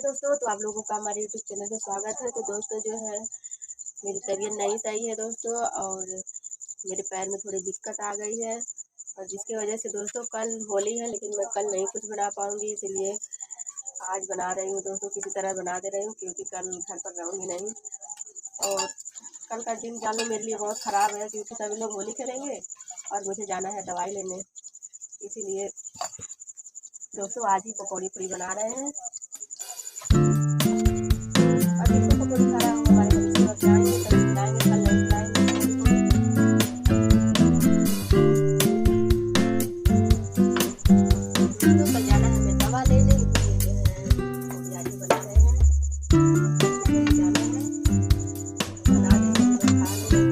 हाय दोस्तों, तो आप लोगों का हमारे यूट्यूब चैनल पे स्वागत है। तो दोस्तों जो है मेरी तबीयत नहीं सही है दोस्तों, और मेरे पैर में थोड़ी दिक्कत आ गई है, और जिसकी वजह से दोस्तों कल होली है, लेकिन मैं कल नहीं कुछ बना पाऊँगी, इसलिए आज बना रही हूँ दोस्तों। किसी तरह बना दे रही हूँ क्योंकि कल घर पर रहूँगी नहीं। और कल का दिन जानो मेरे लिए बहुत ख़राब है क्योंकि सभी लोग होली खेलेंगे और मुझे जाना है दवाई लेने। इसीलिए दोस्तों आज ही पकौड़ी पूड़ी बना रहे हैं। और जिनको पकौड़ी खाना हो हमारे घर से जाएंगे, कल खिलाएंगे, कल नहीं खिलाएंगे पकौड़ी पूड़ी। तो कल जाना है हमें दवा लेने, इसलिए जो है पकौड़ी आज ही बना रहे हैं। और जाना है बना देंगे, हम लोग खा लेंगे।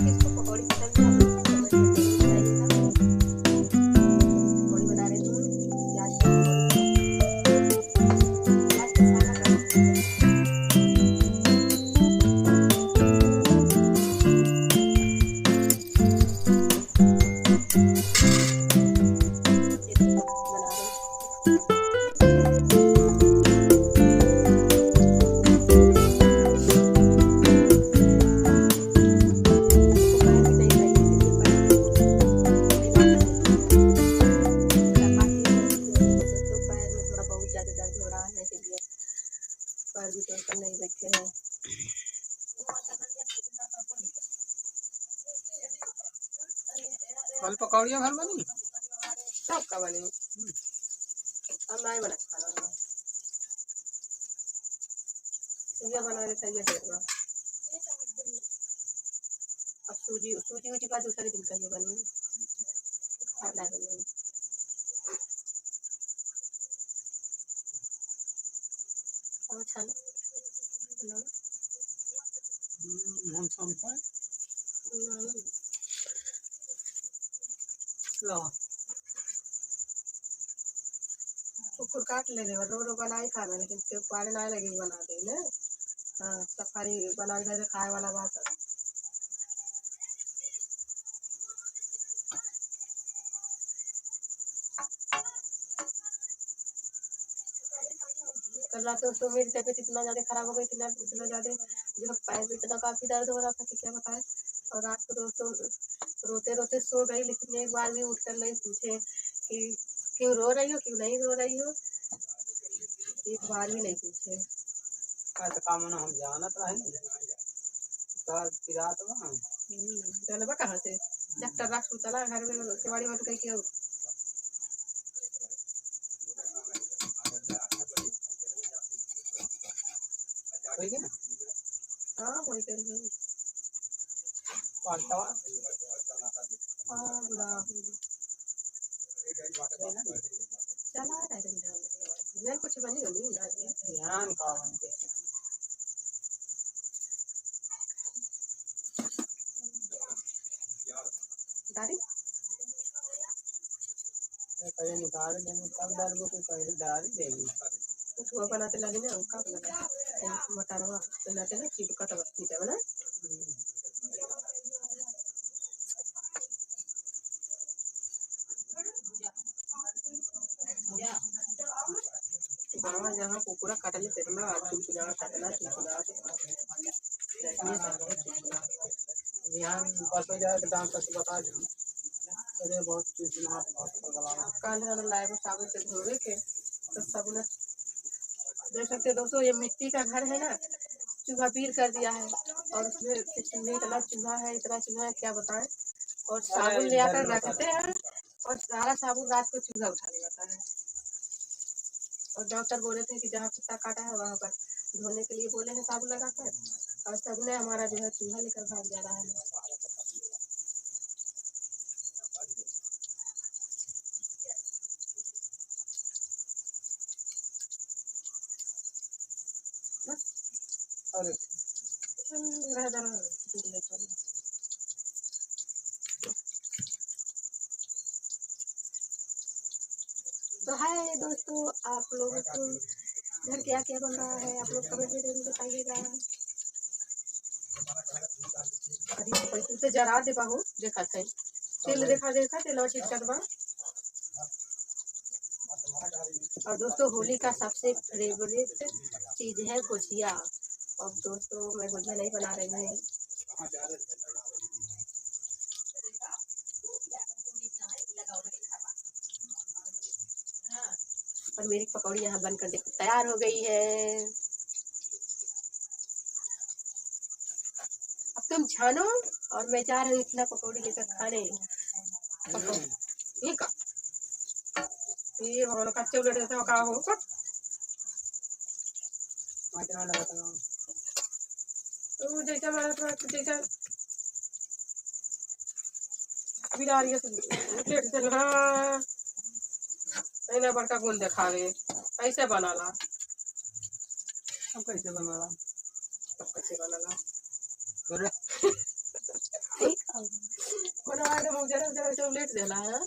किसको पकौड़ी पसंद है आप लोग कमेंट में जरूर बताइएगा। पकौड़ी बना रही हूँ, प्याज का पकौड़ी, प्याज का सारा बना रही पैर भी तोड़ कर नहीं बैठे हैं। कल पकौड़िया घर बनी सब का बनी हम नहीं बना खाना ये बना रहे थे। ये देखना अब सूजी सूजी उजी का दूसरे दिन का ये बनी खाना बनी। अच्छा ना हम संपाय नहीं लो कुकुर काट ले रो रो बना ही खाना, लेकिन केहू पारे ना लगे बना दे ने। हाँ सफारी बना के खाए वाला बात है। कल रात को तो मेरी तबीयत इतना ज़्यादा खराब हो गई थी ना, इतना ज़्यादा जो पैर में इतना काफ़ी दर्द हो रहा था कि क्या बताएं। और रात को दोस्तों रोते रोते सो गई, लेकिन एक बार भी उठकर नहीं पूछे कि क्यों रो रही हो, क्यों नहीं रो रही हो, एक बार भी नहीं पूछे। तो काम ना हम जानत रहे तो पिरात बा चलबा कहाँ से डॉक्टर रख चला घर में केवाड़ी में कहीं क्यों ठीक है ना हाँ वही कर पालतवा हाँ बुरा चला रहा है मैं कुछ बनी नहीं ध्यान का बनते दादी पहले निकाल देंगे तब डाल को पहले डाल देंगे तो बनाते लगे ना का बना मटरवा बनाते ना चिपका तो ठीक है ना। जहाँ जहाँ कुकुरा काटले तेतना चुचुना काटना चुचुना ध्यान परसों जाए तो डांस करके बता दें अरे बहुत चुचुना कल हम लाए साबुन से धोवे के तो साबुन देख सकते दोस्तों, ये मिट्टी का घर है ना, चूहा पीर कर दिया है। और उसमें इतना चूहा है क्या बताएं। और साबुन ले आकर रखते हैं और सारा साबुन रात को चूहा उठा ले जाता है। और डॉक्टर बोले थे कि जहाँ कुत्ता काटा है वहाँ पर धोने के लिए बोले हैं साबुन लगाकर, और सबने हमारा जो है चूहा लेकर भाग जा रहा है। अरे तो हाय दोस्तों, आप लोगों को घर क्या क्या बन रहा है आप लोग कमेंट में जरूर बताइएगा। अरे पैसे से जरा दे बाहू देखा थे तेल देखा तेल चिटकत बा और दोस्तों होली का सबसे फेवरेट चीज़ है गुजिया। और दोस्तों मैं गुजिया नहीं बना रही हूँ। और मेरी पकौड़ी यहाँ बनकर देखो तैयार हो गई है। अब तुम छानो और मैं जा रही हूँ इतना पकौड़ी लेकर खाने। ये का ये और कच्चे उलट देता का हो का कितना लगाता हूँ तो जैसा मैं जैसा बिलारी है प्लेट चल रहा इन्हें बड़का गुण दिखावे कैसे बनाला। अब कैसे बनाला सब कैसे बनाला बोले बनवा दे मुझे जरा चॉकलेट देला है।